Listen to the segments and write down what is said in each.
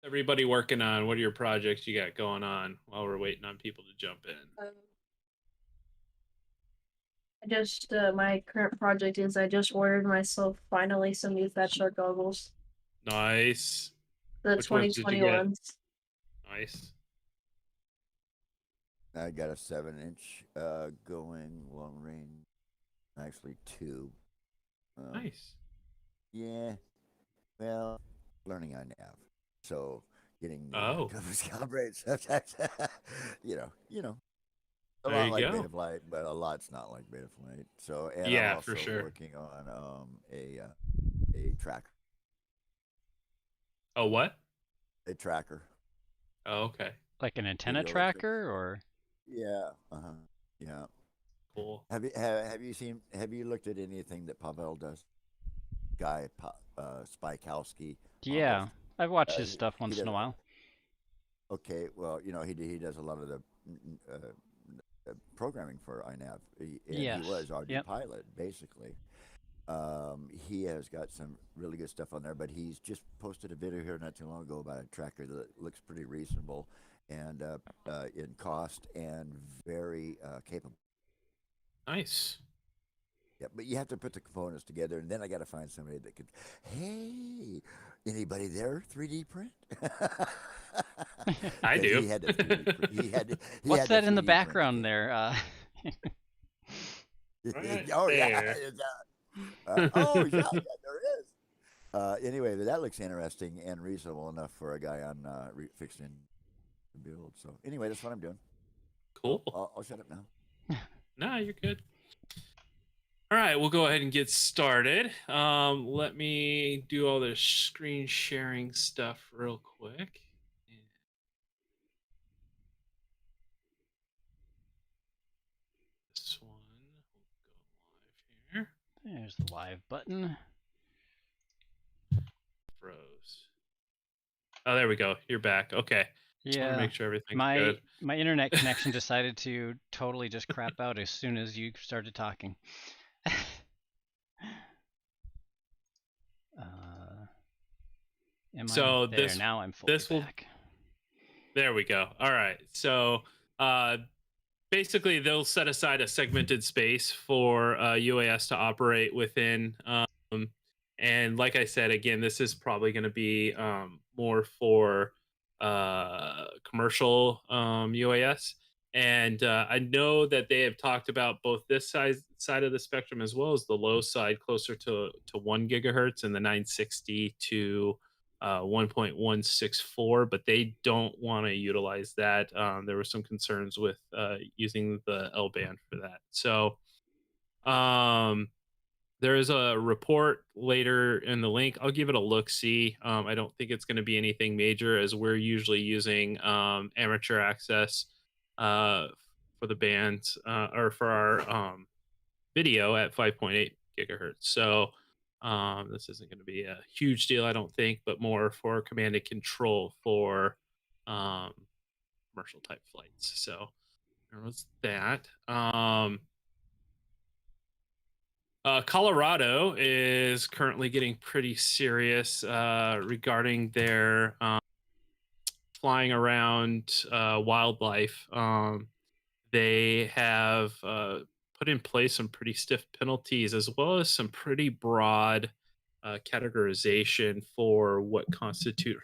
Everybody working on? What are your projects you got going on while we're waiting on people to jump in? My current project is I just ordered myself finally some new Fat Shark goggles, Nice. the Which ones did you 2020 get? ones. Nice. I got a 7 inch going long range, actually two. Um, Nice. yeah, well, learning on nav, so getting the Oh, compass calibrated sometimes, you know, a there lot you like go. Beta Flight, but a lot's not like Beta Flight. So, and I'm Yeah, for also sure. working on a tracker, Oh, what? a tracker Oh, okay. Like an antenna video. tracker or? Yeah, yeah. Cool. Have you looked at anything that Pavel does? Spikowski, Pavel. Yeah, I've watched his He, stuff he once in does. a while. Okay, well, he does a lot of the programming for INAV, and he Yes. was already Yep. pilot basically. He has got some really good stuff on there, but he's just posted a video here not too long ago about a tracker that looks pretty reasonable and in cost and very capable. Nice. Yeah, but you have to put the components together, and then I got to find somebody that could. Hey, anybody there? 3D print? I Because do. he had to 3D print. He What's had to that in the 3D print the background thing. there? Right Oh yeah, there. oh yeah, yeah, there is. Anyway, but that looks interesting and reasonable enough for a guy on fixing to build. So anyway, that's what I'm doing. Cool. I'll shut up now. Nah, you're good. All right, we'll go ahead and get started. Let me do all this screen sharing stuff real quick. This one will go live here. There's the live button. Froze. Oh, there we go. You're back. Okay. Just want to Yeah, make sure everything's my good. my internet connection decided to totally just crap out as soon as you started talking. Am I So there? Now I'm fully this will back. there we go. All right. So uh basically they'll set aside a segmented space for UAS to operate within. And like I said, again, this is probably going to be more for commercial UAS. And I know that they have talked about both this side of the spectrum as well as the low side, closer to 1 gigahertz, and the 960 to 1.164, but they don't want to utilize that. There were some concerns with using the L band for that. So um, there is a report later in the link. I'll give it a look see. I don't think it's going to be anything major, as we're usually using amateur access uh, for the band or for our video at 5.8 gigahertz. So this isn't going to be a huge deal, I don't think, but more for command and control for um, commercial type flights. So there was that. Colorado is currently getting pretty serious regarding their flying around wildlife. They have put in place some pretty stiff penalties, as well as some pretty broad categorization for what constitutes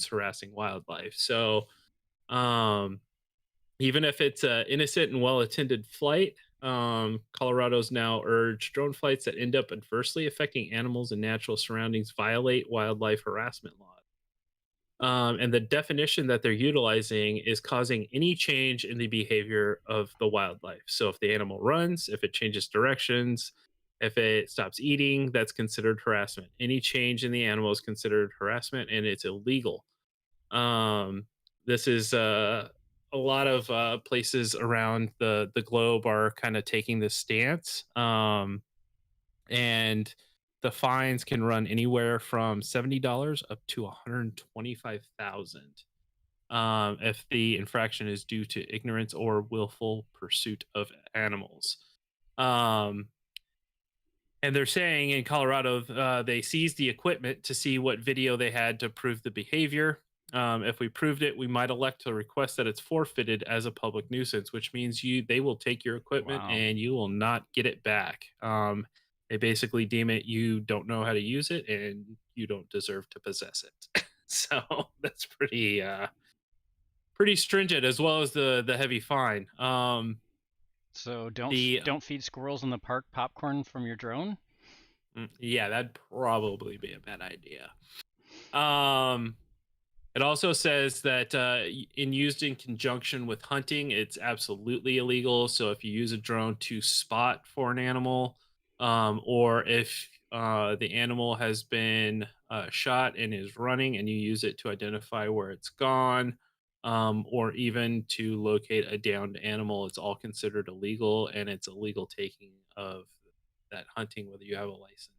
harassing wildlife. So um, even if it's an innocent and well-attended flight, Colorado's now urged drone flights that end up adversely affecting animals and natural surroundings violate wildlife harassment laws. And the definition that they're utilizing is causing any change in the behavior of the wildlife. So if the animal runs, if it changes directions, if it stops eating, that's considered harassment. Any change in the animal is considered harassment, and it's illegal. Um, this is a lot of places around the globe are kind of taking this stance, and the fines can run anywhere from $70 up to 125,000 if the infraction is due to ignorance or willful pursuit of animals. Um, And they're saying in Colorado, they seized the equipment to see what video they had to prove the behavior. If we proved it, we might elect to request that it's forfeited as a public nuisance, which means they will take your equipment Wow. and you will not get it back. They basically deem it you don't know how to use it and you don't deserve to possess it. So that's pretty stringent, as well as the heavy fine. So The don't feed squirrels in the park popcorn from your drone. Yeah, that'd probably be a bad idea. Um, it also says that in used in conjunction with hunting, it's absolutely illegal. So if you use a drone to spot for an animal, or if the animal has been shot and is running, and you use it to identify where it's gone, or even to locate a downed animal, it's all considered illegal, and it's illegal taking of that hunting, whether you have a license,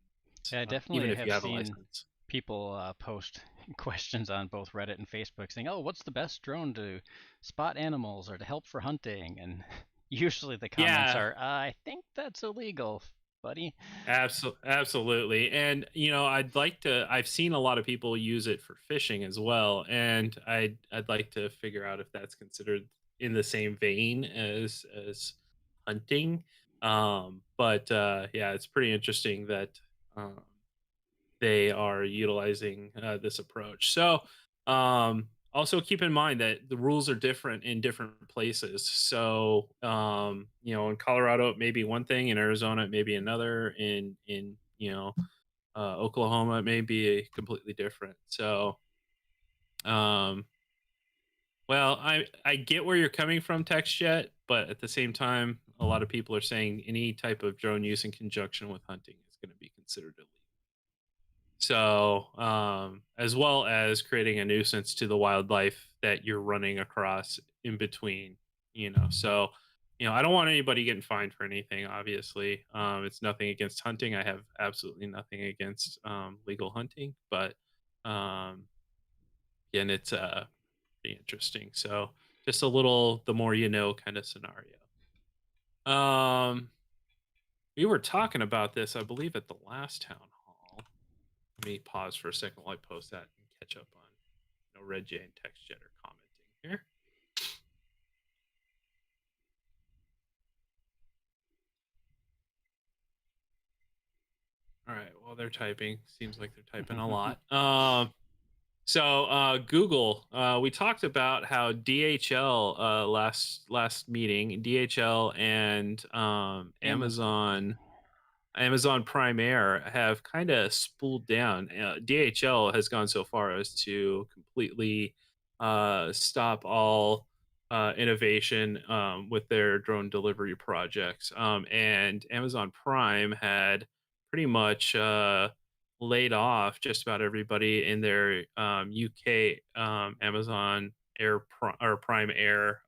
Yeah, I even definitely if you have have a seen license. people post questions on both Reddit and Facebook saying, "Oh, what's the best drone to spot animals or to help for hunting?" And usually the comments Yeah, are, "I think that's illegal, buddy." absolutely. And I've seen a lot of people use it for fishing as well, and I'd like to figure out if that's considered in the same vein as hunting. But yeah, it's pretty interesting that um they are utilizing this approach. So, also keep in mind that the rules are different in different places. So, in Colorado it may be one thing, in Arizona it may be another, in Oklahoma it may be completely different. So, um, well, I get where you're coming from, TextJet, but at the same time, a lot of people are saying any type of drone use in conjunction with hunting is going to be considered illegal. So, as well as creating a nuisance to the wildlife that you're running across in between, So, I don't want anybody getting fined for anything, obviously. It's nothing against hunting. I have absolutely nothing against legal hunting, but um, again, it's pretty interesting. So, just a little the more you know kind of scenario. Um, we were talking about this, I believe, at the last town hall. Let me pause for a second while I post that and catch up on Red Jay and TextJet are commenting here. All right, well they're typing. Seems like they're typing a lot. Google, we talked about how DHL last meeting, DHL and Amazon Prime Air have kind of spooled down. DHL has gone so far as to completely stop all innovation with their drone delivery projects. And Amazon Prime had pretty much laid off just about everybody in their UK Amazon or Prime Air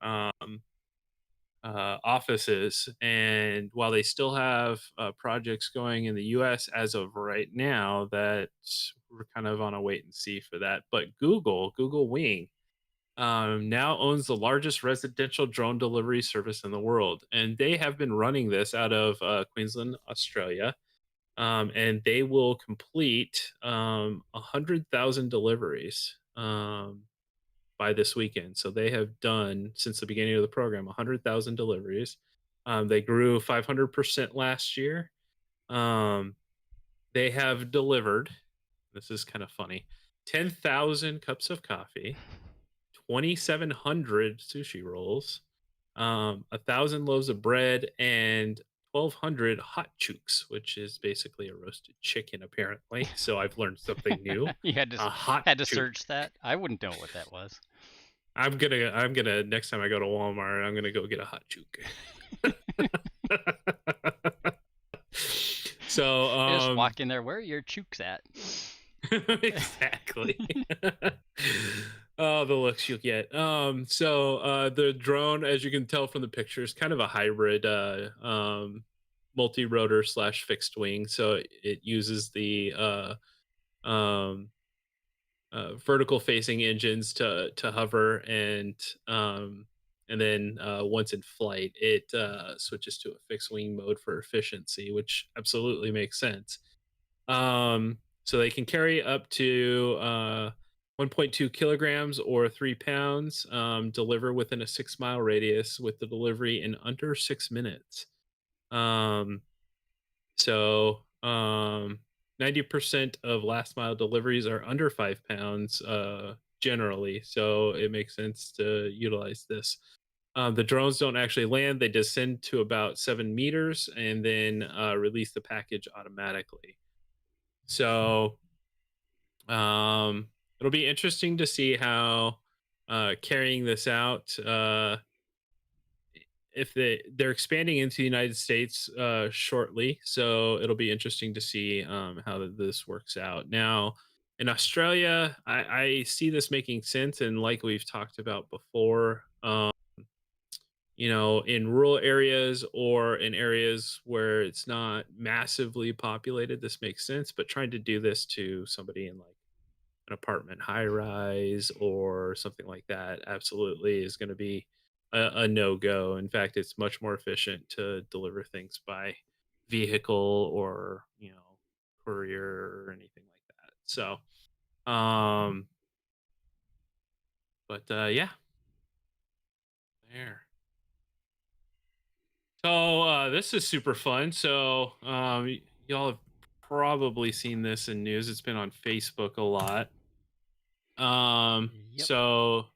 offices. And while they still have projects going in the US as of right now, that we're kind of on a wait and see for that. But Google Wing, now owns the largest residential drone delivery service in the world. And they have been running this out of Queensland, Australia. And they will complete 100,000 deliveries by this weekend. So they have done, since the beginning of the program, 100,000 deliveries. They grew 500% last year. They have delivered, this is kind of funny, 10,000 cups of coffee, 2,700 sushi rolls, 1,000 loaves of bread, and 1,200 hot chooks, which is basically a roasted chicken, apparently. So I've learned something new. You A hot had to chook. search that. I wouldn't know what that was. I'm gonna next time I go to Walmart, I'm gonna go get a hot chook. So You just walk in there. Where are your chooks at? exactly. Oh, the looks you'll get. The drone, as you can tell from the picture, is kind of a hybrid multi-rotor slash fixed wing. So it uses the um vertical facing engines to hover, and and then once in flight, it switches to a fixed wing mode for efficiency, which absolutely makes sense. So they can carry up to 1.2 kilograms or 3 pounds, deliver within a 6 mile radius with the delivery in under 6 minutes. Um, so 90% of last mile deliveries are under 5 pounds generally. So it makes sense to utilize this. The drones don't actually land, they descend to about 7 meters and then release the package automatically. So it'll be interesting to see how carrying this out. If they're expanding into the United States shortly, so it'll be interesting to see how this works out. Now, in Australia, I see this making sense, and like we've talked about before, in rural areas or in areas where it's not massively populated, this makes sense. But trying to do this to somebody in like an apartment high rise or something like that absolutely is going to be a no go. In fact, it's much more efficient to deliver things by vehicle or, courier or anything like that. So, yeah, there. So, this is super fun. So, y'all have probably seen this in news. It's been on Facebook a lot. Yep. So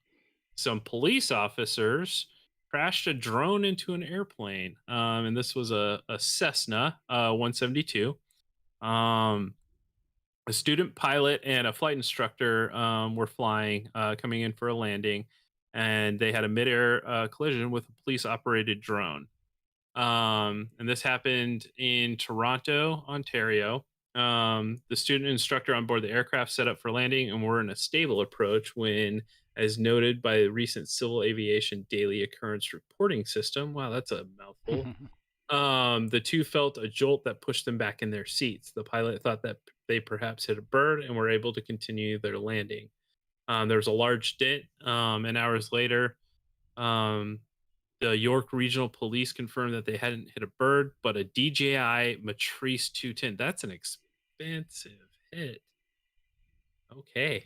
some police officers crashed a drone into an airplane. And this was a Cessna 172. Um, a student pilot and a flight instructor were flying, coming in for a landing, and they had a midair collision with a police operated drone. And this happened in Toronto, Ontario. The student instructor on board the aircraft set up for landing and were in a stable approach when, as noted by the recent Civil Aviation Daily Occurrence Reporting System, wow, that's a mouthful. The two felt a jolt that pushed them back in their seats. The pilot thought that they perhaps hit a bird and were able to continue their landing. There was a large dent, and hours later, um, the York Regional Police confirmed that they hadn't hit a bird, but a DJI Matrice 210. That's an expensive hit. Okay.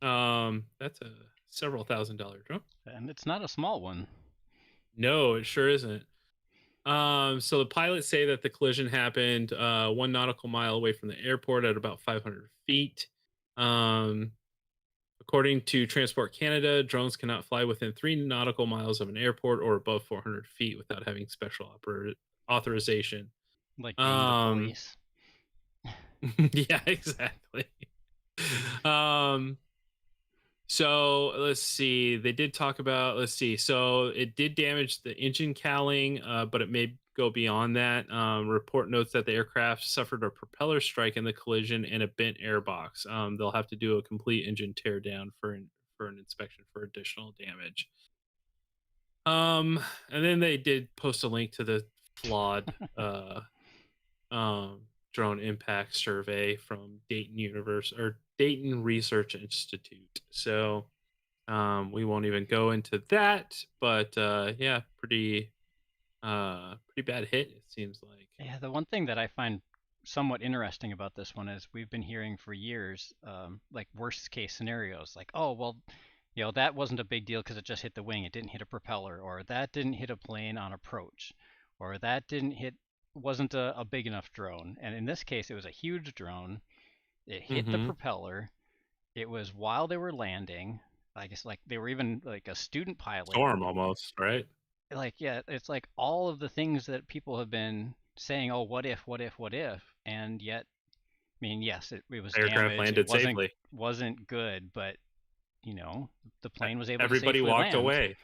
That's a several $1,000 drone. And it's not a small one. No, it sure isn't. So the pilots say that the collision happened 1 nautical mile away from the airport at about 500 feet. Um, According to Transport Canada, drones cannot fly within 3 nautical miles of an airport or above 400 feet without having special authorization. Like being the Um, police. yeah, exactly. Um, so let's see. They did talk about, let's see. So it did damage the engine cowling, but it may go beyond that. Report notes that the aircraft suffered a propeller strike in the collision and a bent airbox. They'll have to do a complete engine tear down for an inspection for additional damage. And then they did post a link to the flawed drone impact survey from Dayton Research Institute. So we won't even go into that, but yeah, pretty bad hit, it seems like. Yeah, the one thing that I find somewhat interesting about this one is we've been hearing for years, like worst case scenarios, like, oh, well, that wasn't a big deal because it just hit the wing, it didn't hit a propeller, or that didn't hit a plane on approach, or that wasn't a big enough drone. And in this case, it was a huge drone. It hit the propeller. It was while they were landing. I guess like they were even like a student pilot. Storm almost, right? Like, yeah, it's like all of the things that people have been saying, oh, what if, and yet, I mean, yes, it was Aircraft damaged. landed safely. Wasn't good, but the plane was able Everybody to safely walked land. away.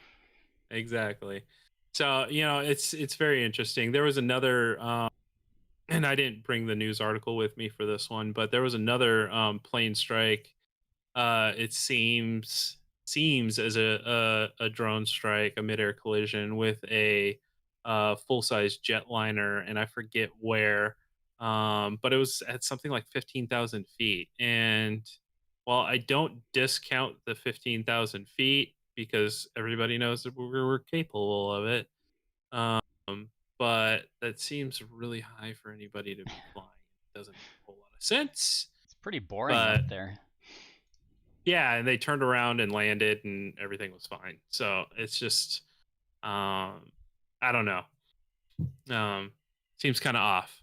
Exactly. So it's very interesting. There was another, and I didn't bring the news article with me for this one, but there was another plane strike. It seems as a drone strike, a midair collision with a full size jetliner, and I forget where. But it was at something like 15,000 feet. And while I don't discount the 15,000 feet because everybody knows that we're capable of it. But that seems really high for anybody to be flying. It doesn't make a whole lot of sense. It's pretty boring But up there. yeah, and they turned around and landed, and everything was fine. So it's just, I don't know. Seems kind of off.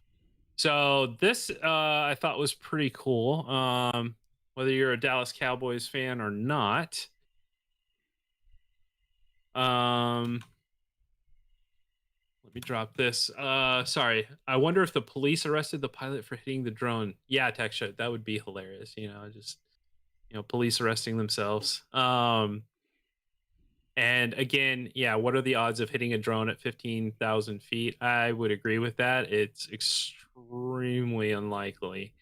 So this, I thought was pretty cool. Whether you're a Dallas Cowboys fan or not. Let me drop this. Sorry. I wonder if the police arrested the pilot for hitting the drone. Yeah, tech shot. That would be hilarious. Just police arresting themselves. And again, yeah, what are the odds of hitting a drone at 15,000 feet? I would agree with that. It's extremely unlikely.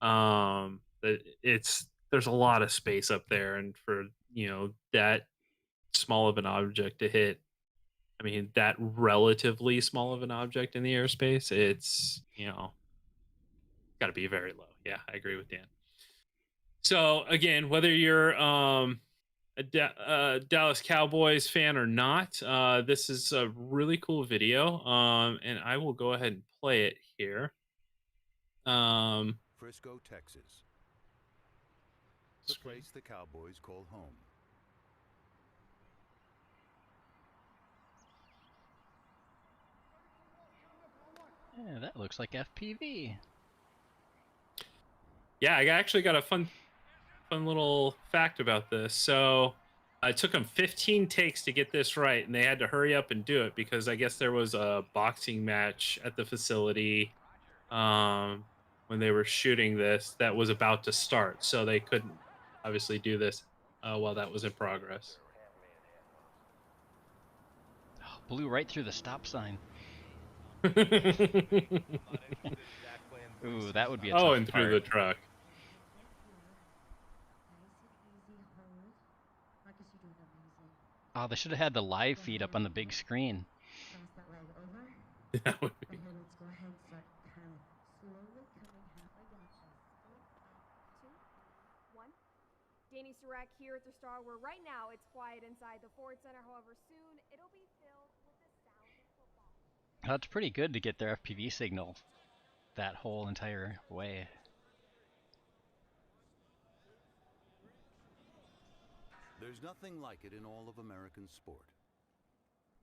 There's a lot of space up there, and for that small of an object to hit, I mean, that relatively small of an object in the airspace, it's got to be very low. Yeah, I agree with Dan. So again, whether you're a Dallas Cowboys fan or not, this is a really cool video, and I will go ahead and play it here. Frisco, Texas, the place the Cowboys call home. Yeah, that looks like FPV. Yeah, I actually got a fun little fact about this. So it took them 15 takes to get this right, and they had to hurry up and do it because I guess there was a boxing match at the facility when they were shooting this that was about to start, so they couldn't obviously do this while that was in progress. Oh, blew right through the stop sign. Ooh, that would be a tough and through the truck. Oh, they should have had the live feed up on the big screen. That would be. Danny Surratt here at the Star, where right now it's quiet inside the Ford Center. However, soon it'll be filled with the sound of football. That's pretty good to get their FPV signal that whole entire way. There's nothing like it in all of American sport.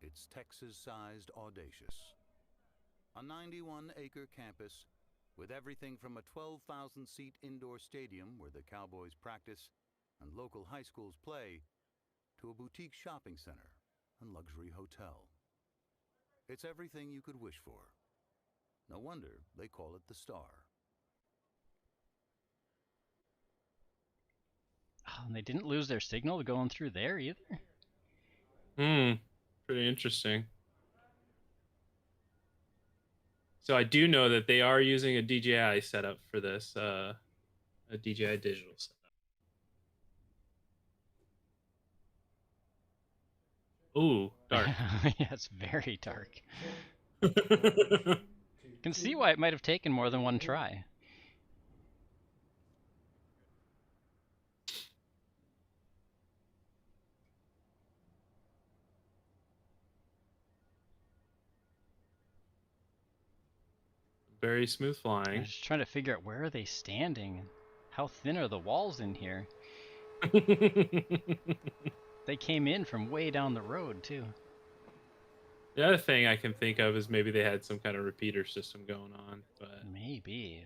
It's Texas-sized audacious. A 91-acre campus with everything from a 12,000-seat indoor stadium where the Cowboys practice and local high schools play, to a boutique shopping center and luxury hotel. It's everything you could wish for. No wonder they call it the Star. Oh, and they didn't lose their signal going through there either. Pretty interesting. So I do know that they are using a DJI setup for this, a DJI digital setup. Ooh, dark. Yeah, it's very dark. You can see why it might have taken more than one try. Very smooth I'm flying. just trying to figure out, where are they standing? How thin are the walls in here? They came in from way down the road too. The other thing I can think of is maybe they had some kind of repeater system going on, but Maybe.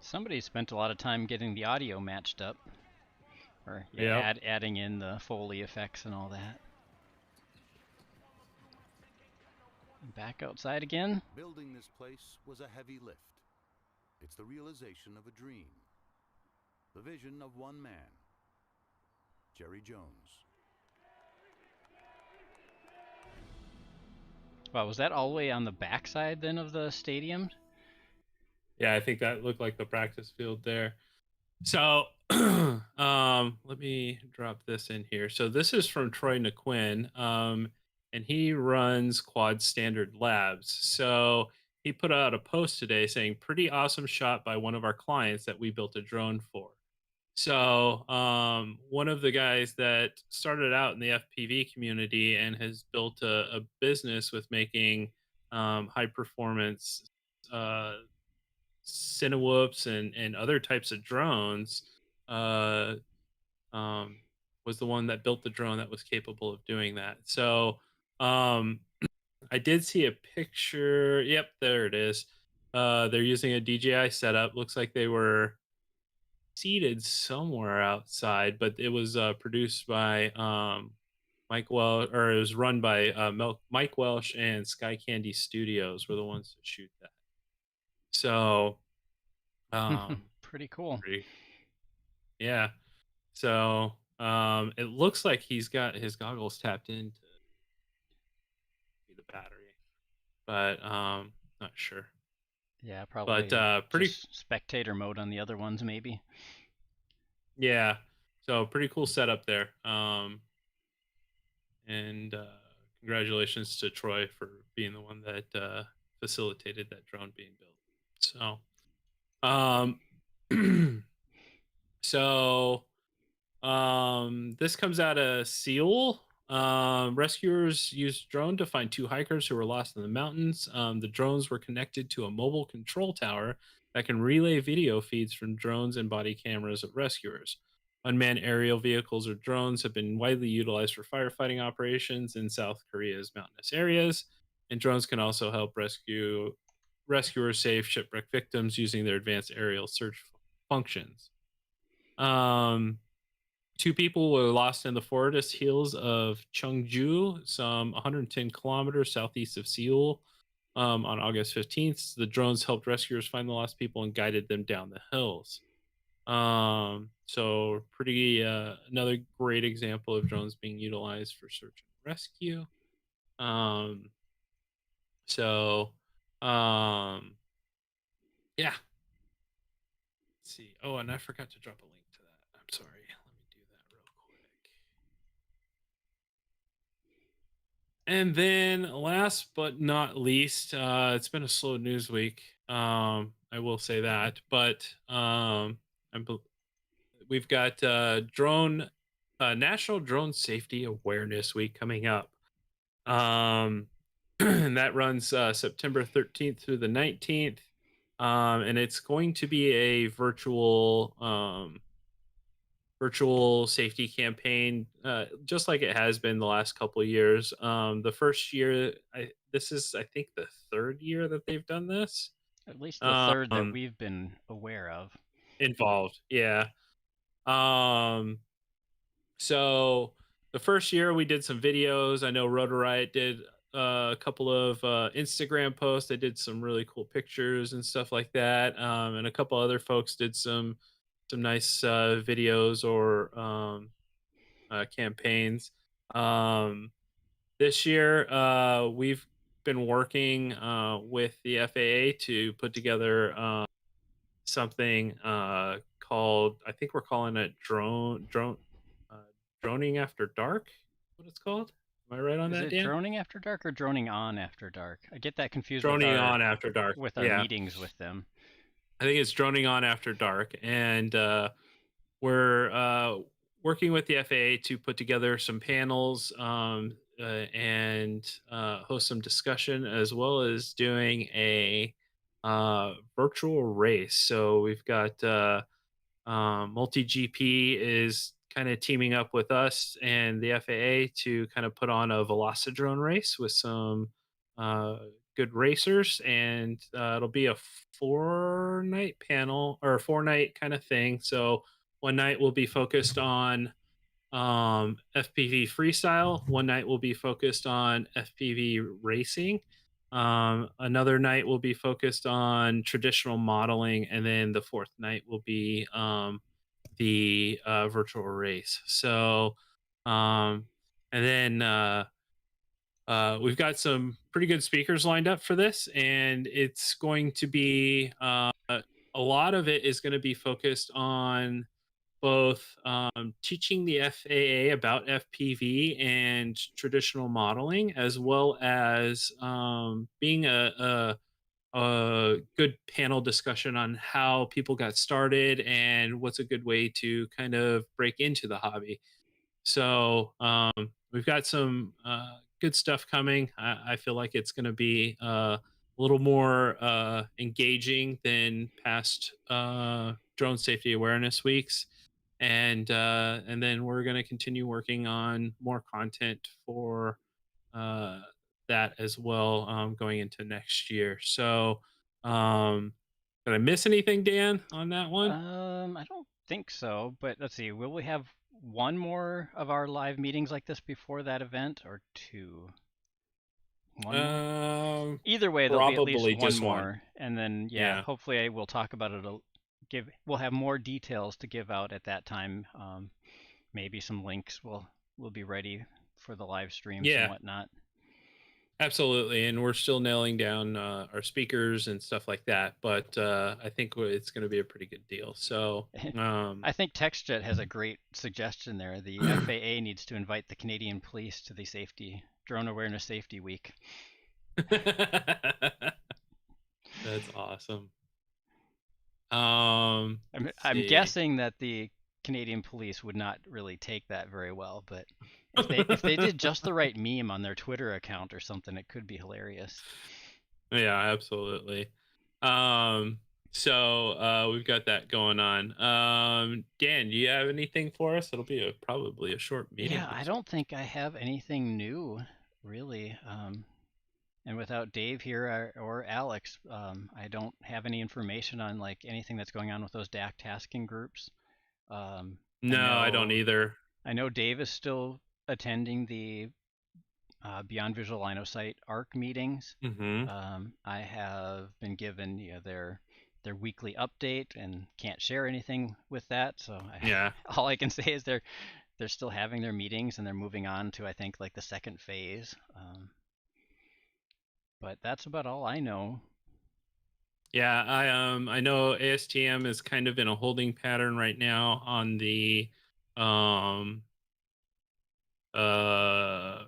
Somebody spent a lot of time getting the audio matched up. Or adding in the Foley effects and all that. Back outside again. Building this place was a heavy lift. It's the realization of a dream. The vision of one man, Jerry Jones. Wow, was that all the way on the backside then of the stadium? yeah, I think that looked like the practice field there. So let me drop this in here. So this is from Troy Naquin. and he runs Quad Standard Labs. So he put out a post today saying, "Pretty awesome shot by one of our clients that we built a drone for." So, one of the guys that started out in the FPV community and has built a business with making high performance uh, Cinewhoops and other types of drones, uh, um, was the one that built the drone that was capable of doing that. So, um, I did see a picture. Yep, there it is. They're using a DJI setup. Looks like they were seated somewhere outside, but it was produced by Mike Welsh, or it was run by Mike Welsh and Sky Candy Studios were the ones to shoot that. So, Pretty cool. yeah. So, it looks like he's got his goggles tapped into the battery, but not sure. Yeah, probably But pretty, just spectator mode on the other ones, maybe. yeah. So pretty cool setup there. And congratulations to Troy for being the one that facilitated that drone being built. So, so this comes out of Seoul. Rescuers used drone to find two hikers who were lost in the mountains. The drones were connected to a mobile control tower that can relay video feeds from drones and body cameras of rescuers. Unmanned aerial vehicles or drones have been widely utilized for firefighting operations in South Korea's mountainous areas, and drones can also help rescuers save shipwreck victims using their advanced aerial search functions. Two people were lost in the forest hills of Cheongju, some 110 kilometers southeast of Seoul, on August 15th. The drones helped rescuers find the lost people and guided them down the hills. So pretty another great example of drones being utilized for search and rescue. So yeah. Let's see. Oh, and I forgot to drop a link to that. I'm sorry. Let me do that real quick. And then last but not least, it's been a slow news week. I will say that, but we've got National Drone Safety Awareness Week coming up. And that runs September 13th through the 19th. And it's going to be a virtual safety campaign, just like it has been the last couple of years. The first year, this is, I think, the third year that they've done this. At least the third that we've been aware of. Involved, yeah. So the first year we did some videos. I know Rotor Riot did a couple of Instagram posts. They did some really cool pictures and stuff like that. And a couple other folks did some nice videos or campaigns. This year, we've been working with the FAA to put together something called, I think we're calling it droning after dark. What it's called? Am I right on Is that, it Dan? droning after dark or droning on after dark? I get that confused Droning on after dark. with our meetings with them. I think it's droning on after dark, and we're working with the FAA to put together some panels and host some discussion, as well as doing a virtual race. So we've got Multi GP is kind of teaming up with us and the FAA to kind of put on a Velocidrone race with some good racers, and it'll be a 4-night panel or a 4-night kind of thing. So one night will be focused on FPV freestyle. One night will be focused on FPV racing. Another night will be focused on traditional modeling, and then the fourth night will be the virtual race. So, and then we've got some pretty good speakers lined up for this, and it's going to be a lot of it is going to be focused on both teaching the FAA about FPV and traditional modeling, as well as being a good panel discussion on how people got started and what's a good way to kind of break into the hobby. So we've got some good stuff coming. I feel like it's going to be a little more engaging than past drone safety awareness weeks, and then we're going to continue working on more content for uh, that as well going into next year. So, did I miss anything, Dan, on that one? I don't think so, but let's see. Will we have one more of our live meetings like this before that event, or two? One more? Either way, there'll be at least Probably one just one. more, and then Yeah. hopefully we'll talk about it. We'll have more details to give out at that time. Maybe some links will be ready for the live streams and Yeah. whatnot. Absolutely, and we're still nailing down our speakers and stuff like that. But I think it's going to be a pretty good deal. So, I think TextJet has a great suggestion there. The FAA needs to invite the Canadian Police to the Drone Awareness Safety Week. that's awesome. I'm guessing that the Canadian Police would not really take that very well, but if they did just the right meme on their Twitter account or something, it could be hilarious. Yeah, absolutely. So we've got that going on. Dan, do you have anything for us? It'll be probably a short meeting. Yeah, I don't think I have anything new, really. And without Dave here or Alex, I don't have any information on like anything that's going on with those DAC tasking groups. No, I don't either. I know Dave is still attending the Beyond Visual Line of Sight ARC meetings. I have been given their weekly update and can't share anything with that. So all I can say is they're still having their meetings and they're moving on to, I think, like the second phase. But that's about all I know. Yeah, I know ASTM is kind of in a holding pattern right now on the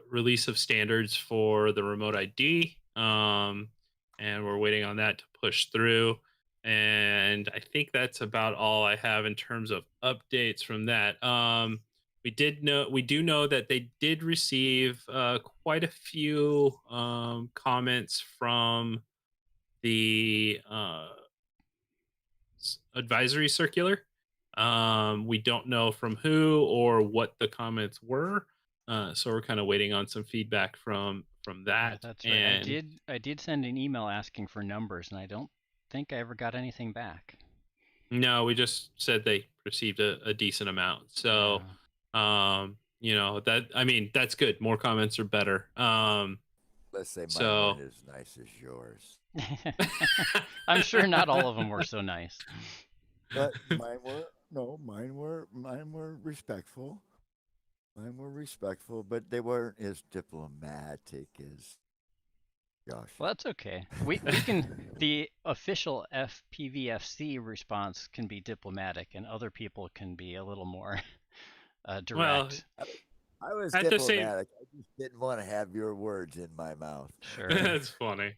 release of standards for the remote ID. And we're waiting on that to push through. And I think that's about all I have in terms of updates from that. We do know that they did receive quite a few comments from the advisory circular. We don't know from who or what the comments were, so we're kind of waiting on some feedback from that. Yeah, that's right. I did send an email asking for numbers, and I don't think I ever got anything back. No, we just said they received a decent amount. So, that's good. More comments are better. Let's say mine weren't as nice as yours. I'm sure not all of them were so nice. But mine were respectful. Mine were respectful, but they weren't as diplomatic as Josh. Well, that's okay. We can. The official FPVFC response can be diplomatic, and other people can be a little more direct. Well, I was diplomatic. I just didn't want to have your words in my mouth. Sure. That's funny.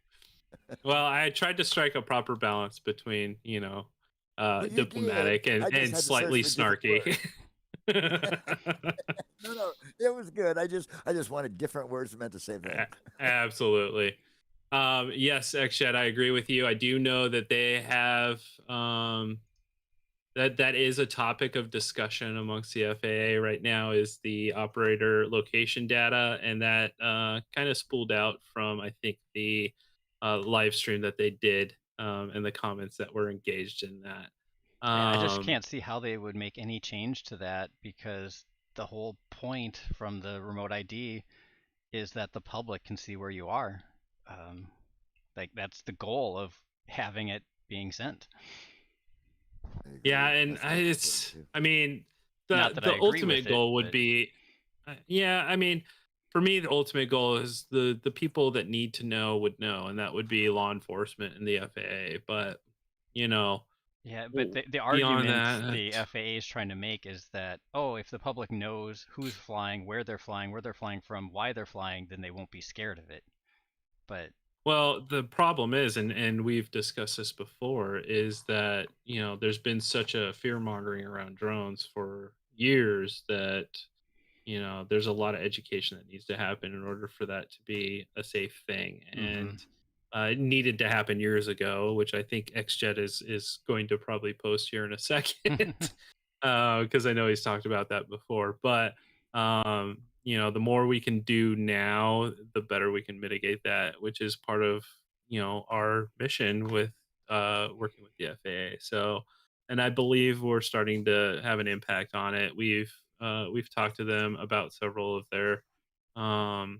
Well, I tried to strike a proper balance between, diplomatic and slightly snarky. No, it was good. I just wanted different words that meant the same thing. Absolutely. Yes, Xshed, I agree with you. I do know that they have that is a topic of discussion amongst the FAA right now, is the operator location data, and that kind of spooled out from, I think, the live stream that they did and the comments that were engaged in that. I just can't see how they would make any change to that, because the whole point from the remote ID is that the public can see where you are. Like that's the goal of having it being sent. Yeah, and the ultimate goal would be, for me, the ultimate goal is the people that need to know would know, and that would be law enforcement and the FAA. But Yeah, but the beyond argument that, the FAA is trying to make is that, oh, if the public knows who's flying, where they're flying from, why they're flying, then they won't be scared of it. But well, the problem is, and we've discussed this before, is that there's been such a fear mongering around drones for years that there's a lot of education that needs to happen in order for that to be a safe thing. hmm And it needed to happen years ago, which I think XJet is going to probably post here in a second, because I know he's talked about that before. But the more we can do now, the better we can mitigate that, which is part of our mission with working with the FAA. So, and I believe we're starting to have an impact on it. We've talked to them about several of their um,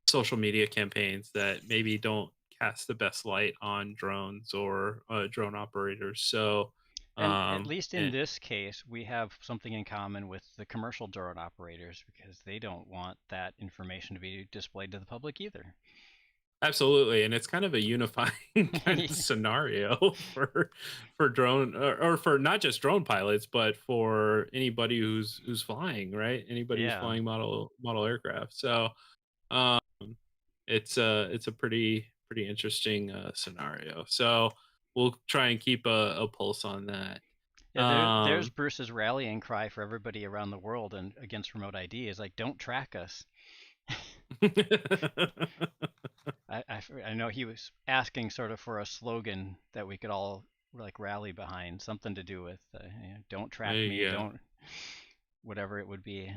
social media campaigns that maybe don't cast the best light on drones or drone operators. So, and at least in and this case, we have something in common with the commercial drone operators because they don't want that information to be displayed to the public either. absolutely, and it's kind of a unifying kind of scenario for drone or for not just drone pilots, but for anybody who's flying, right? Anybody who's Yeah. flying model aircraft. So, um, it's a pretty interesting scenario. So we'll try and keep a pulse on that. Yeah, there's Bruce's rallying cry for everybody around the world and against remote ID is like, don't track us. I know he was asking sort of for a slogan that we could all like rally behind, something to do with don't track There me, you go. don't whatever it would be.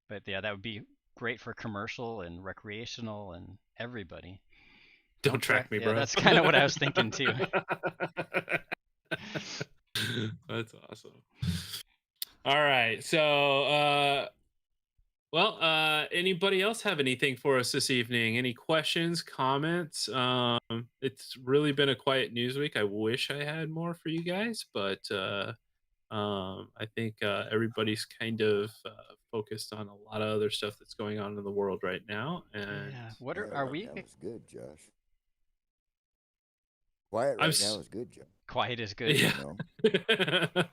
But yeah, that would be great for commercial and recreational and everybody. Don't track me, Yeah, bro. that's kind of what I was thinking too. That's awesome. All right. So anybody else have anything for us this evening? Any questions, comments? It's really been a quiet news week. I wish I had more for you guys, but I think everybody's kind of focused on a lot of other stuff that's going on in the world right now. And Yeah. What Yeah, are right we? now is good, Josh. Quiet I'm right now is good, Josh. Quiet is good. yeah. You know?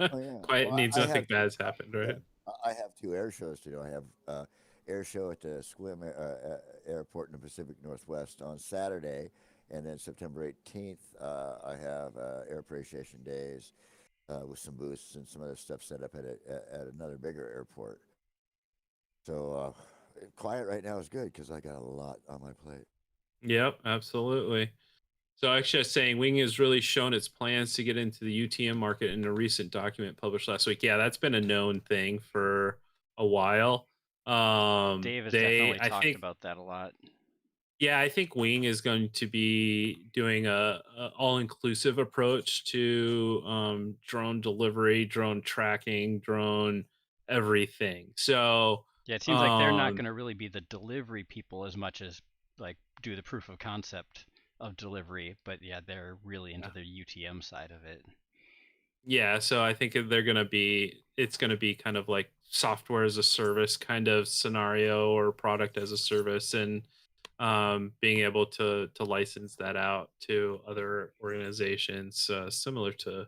Oh yeah. Quiet Well, means I nothing have two, bad's happened, right? I have two air shows to do. I have air show at the Swim Airport in the Pacific Northwest on Saturday, and then September 18th, I have Air Appreciation Days with some booths and some other stuff set up at another bigger airport. So quiet right now is good because I got a lot on my plate. Yep, absolutely. So actually, I was saying Wing has really shown its plans to get into the UTM market in a recent document published last week. Yeah, that's been a known thing for a while. Dave has They, definitely I talked think, about that a lot. yeah, I think Wing is going to be doing a all-inclusive approach to drone delivery, drone tracking, drone everything. So, Yeah, it seems like they're not going to really be the delivery people as much as like do the proof of concept of delivery, but yeah, they're really into yeah. the UTM side of it. Yeah, so I think it's going to be kind of like software as a service kind of scenario or product as a service, and being able to license that out to other organizations, similar to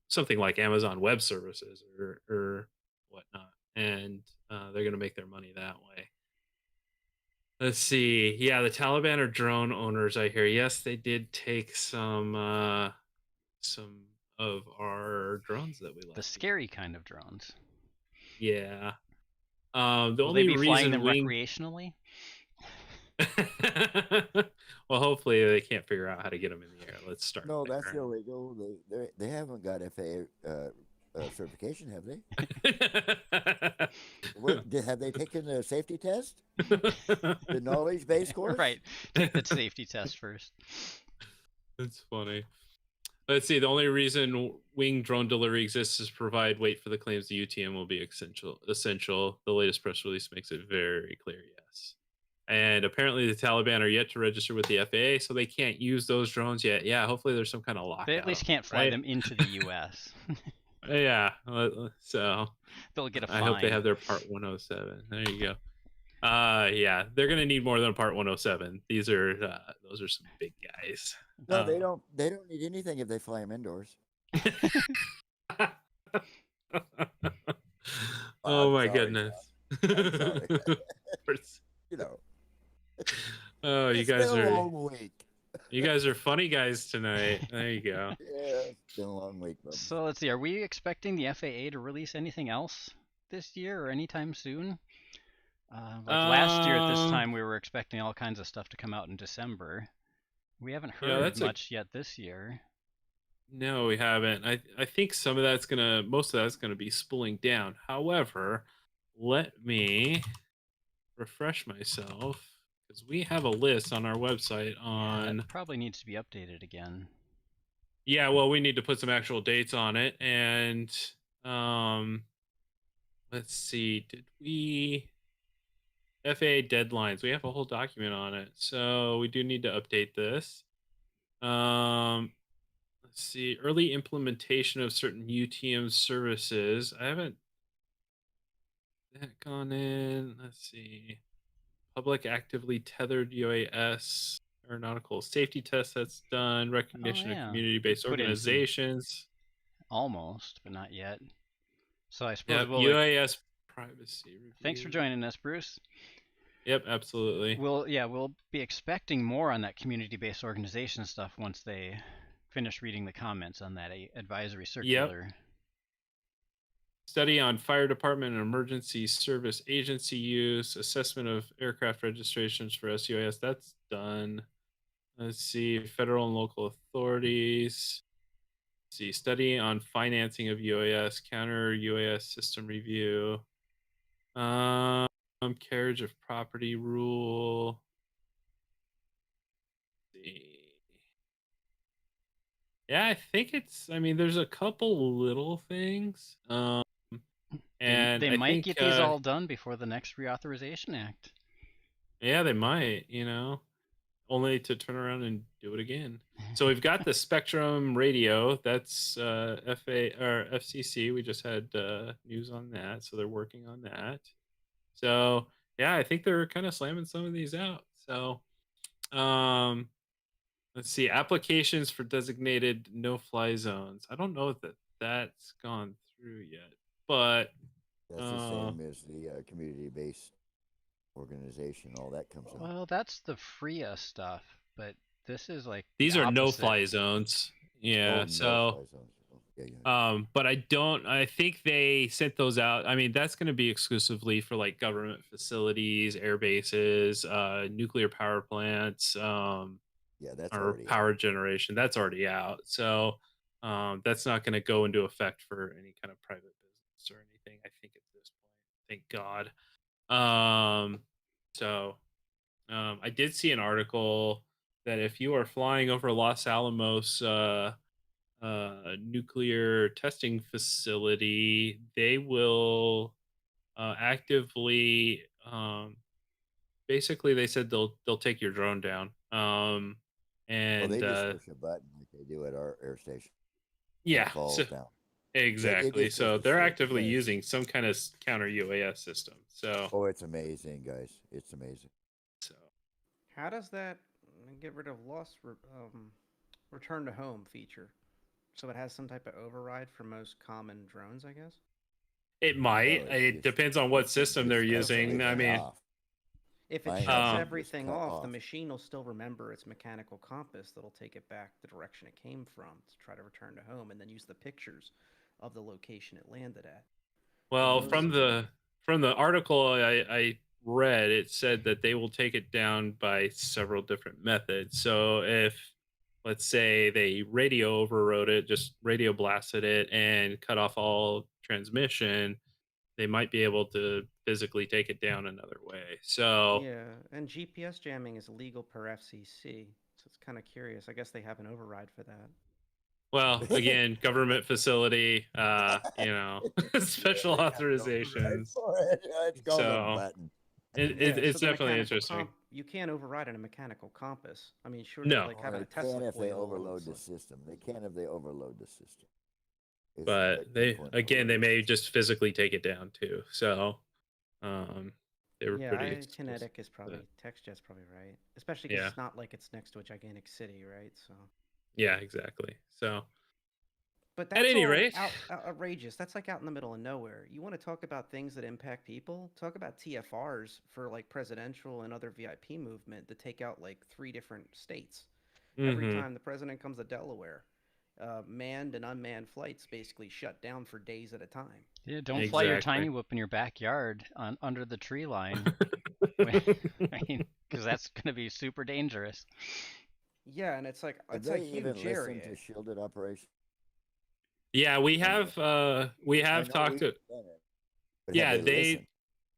something like Amazon Web Services or whatnot, and they're going to make their money that way. Let's see. Yeah, the Taliban are drone owners, I hear. Yes, they did take some of our drones that we left. The scary kind of drones. Yeah. The Will they only be flying reason them Wing recreationally? well, hopefully they can't figure out how to get them in the air. Let's start No, there. that's illegal. They haven't got FAA certification, have they? Have they taken the safety test? The knowledge base course? Right. Take the safety test first. That's funny. Let's see. The only reason Wing drone delivery exists is to provide weight for the claims the UTM will be essential. The latest press release makes it very clear, yes. And apparently the Taliban are yet to register with the FAA, so they can't use those drones yet. Yeah, hopefully there's some kind of lockout. They at least can't fly them into the U.S. Yeah, so they'll get a fine. I hope they have their Part 107. There you go. Yeah, they're gonna need more than a Part 107. Those are some big guys. No, they don't. They don't need anything if they fly them indoors. Oh I'm my sorry, goodness. I'm sorry. You know, Oh, you it's been guys a are long week. funny guys tonight. There you go. Yeah, it's been a long week, bub. So let's see. Are we expecting the FAA to release anything else this year or anytime soon? Like last year at this Um, time, we were expecting all kinds of stuff to come out in December. We haven't yeah, heard that's a much yet this year. no, we haven't. I think some of that's most of that's gonna be spooling down. However, let me refresh myself because we have a list on our website Yeah, on. that probably needs to be updated again. Yeah, well, we need to put some actual dates on it, and um, let's see. Did we FAA deadlines? We have a whole document on it, so we do need to update this. Let's see. Early implementation of certain UTM services. I haven't that gone in. Let's see. Public actively tethered UAS aeronautical safety test that's done. Oh Recognition of yeah, community-based put in some organizations. almost, but not yet. So I suppose Yep. we'll. UAS privacy review. Thanks for joining us, Bruce. Yep, absolutely. We'll be expecting more on that community-based organization stuff once they finish reading the comments on that advisory circular. Study on fire department and emergency service agency use, assessment of aircraft registrations for SUAS. That's done. Let's see, federal and local authorities. Let's see, study on financing of UAS, counter UAS system review. Carriage of property rule. Let's see. Yeah, I think there's a couple little things. And They I might think get these all done before the next reauthorization act. yeah, they might, only to turn around and do it again. So we've got the Spectrum radio. That's FA or FCC. We just had news on that, so they're working on that. So yeah, I think they're kind of slamming some of these out. So let's see, applications for designated no-fly zones. I don't know that that's gone through yet, but That's the same as the community-based organization. All that comes out. Well, that's the FRIA stuff, but this is like these the are opposite. no-fly zones. Yeah, Oh, so no-fly zones. Yeah. but I think they sent those out. I mean, that's going to be exclusively for like government facilities, air bases, nuclear power plants, Yeah, that's or already power out. generation. That's already out. So that's not going to go into effect for any kind of private business or anything, I think, at this point. Thank God. So I did see an article that if you are flying over Los Alamos nuclear testing facility, they will actively, basically, they said they'll take your drone down. Well, And they just push a button like they do at our air station. yeah, It falls so down. exactly. It's So just a they're safe actively test. using some kind of counter UAS system. So Oh, it's amazing, guys. It's amazing. How does that get rid of return to home feature? So it has some type of override for most common drones, I guess? it might. No, It depends on what system they're just using. I everything mean, off. If it Mine shuts has everything just cut off, the off. machine will still remember its mechanical compass that'll take it back the direction it came from to try to return to home and then use the pictures of the location it landed at. well, most- from the article I read, it said that they will take it down by several different methods. So if, let's say, they radio overrode it, just radio blasted it and cut off all transmission, they might be able to physically take it down another way. So Yeah, and GPS jamming is illegal per FCC, so it's kind of curious. I guess they have an override for that. well, again, government facility, special authorizations. It's called So a button. it's So the definitely mechanical interesting. you can't override on a mechanical compass. I mean, sure, No. like Or having they a Tesla can if they coil, overload it's the like- system. They can if they overload the system. It's But like they point again they overload may system. just physically take it down too. So they were Yeah, pretty explicit kinetic is with probably that. TextJet's probably right, especially because Yeah. it's not like it's next to a gigantic city, right? So, Yeah, exactly. So But At that's any all rate. outrageous. That's like out in the middle of nowhere. You want to talk about things that impact people? Talk about TFRs for like presidential and other VIP movement to take out like 3 different states. Every Mhm. time the president comes to Delaware, manned and unmanned flights basically shut down for days at a time. Yeah, don't fly your Exactly. tiny whoop in your backyard under the tree line. I mean, because that's going to be super dangerous. Yeah, and it's like Did it's a they even huge listen area. to shielded operation? Yeah, we I know- have I know talked we've to done it, but yeah, have they they listened?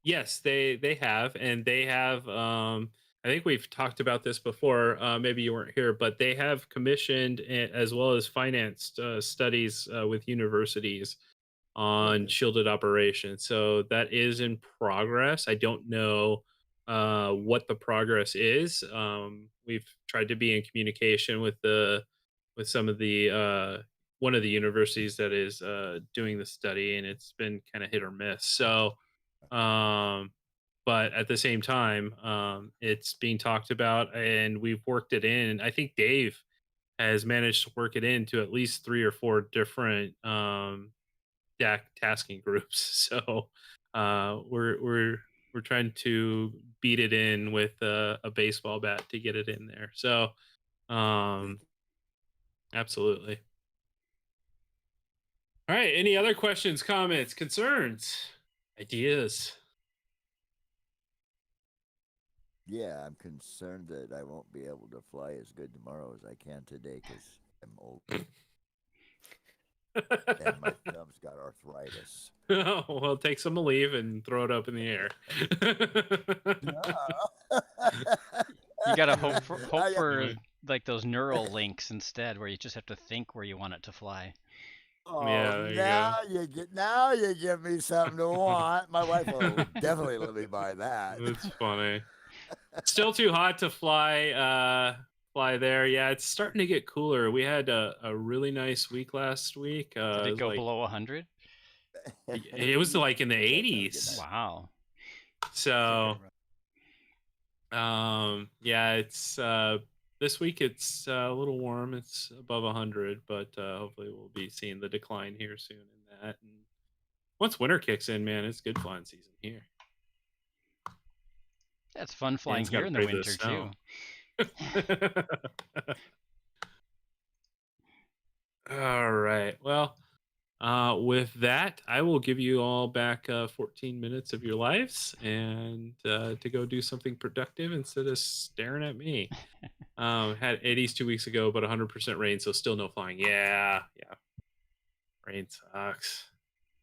yes, they have, and they have I think we've talked about this before, maybe you weren't here, but they have commissioned as well as financed studies with universities on Okay. shielded operations. So that is in progress. I don't know what the progress is. We've tried to be in communication with some of the one of the universities that is doing the study, and it's been kind of hit or miss. So, um, but at the same time, it's being talked about, and we've worked it in. I think Dave has managed to work it into at least 3 or 4 different tasking groups. So we're trying to beat it in with a baseball bat to get it in there. So um, absolutely. All right. Any other questions, comments, concerns, ideas? Yeah, I'm concerned that I won't be able to fly as good tomorrow as I can today because I'm old and my thumb's got arthritis. Oh, well, take some leave and throw it up in the air. You gotta hope I- for like those neural links instead, where you just have to think where you want it to fly. Yeah, Oh, there you now go. now you give me something to want. My wife will definitely let me buy that. That's funny. Still too hot to fly there. Yeah, it's starting to get cooler. We had a really nice week last week. Did It it was go like below 100? it was like in the Yeah, that was a good 80s. night. Wow. So yeah, it's this week it's a little warm. It's above 100, but hopefully we'll be seeing the decline here soon in that. And once winter kicks in, man, it's good flying season here. That's fun flying Dan's here gotta in the pray for the winter snow. too. All right. Well, with that, I will give you all back 14 minutes of your lives and to go do something productive instead of staring at me. Had 80s 2 weeks ago, but 100% rain, so still no flying. Yeah. Rain sucks.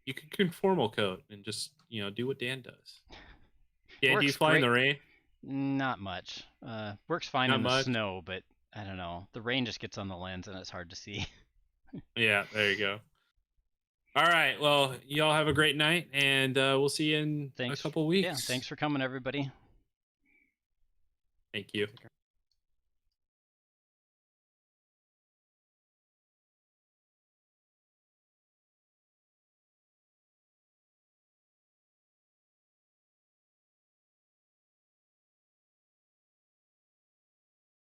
You can conformal coat and just, do what Dan does. Dan, do you Works fly in the great. rain? Not much. Works fine Not in the much? snow, but I don't know. The rain just gets on the lens and it's hard to see. Yeah, there you go. All right. Well, y'all have a great night, and we'll see you in Thanks. a couple Yeah, weeks. thanks for coming, everybody. Thank you.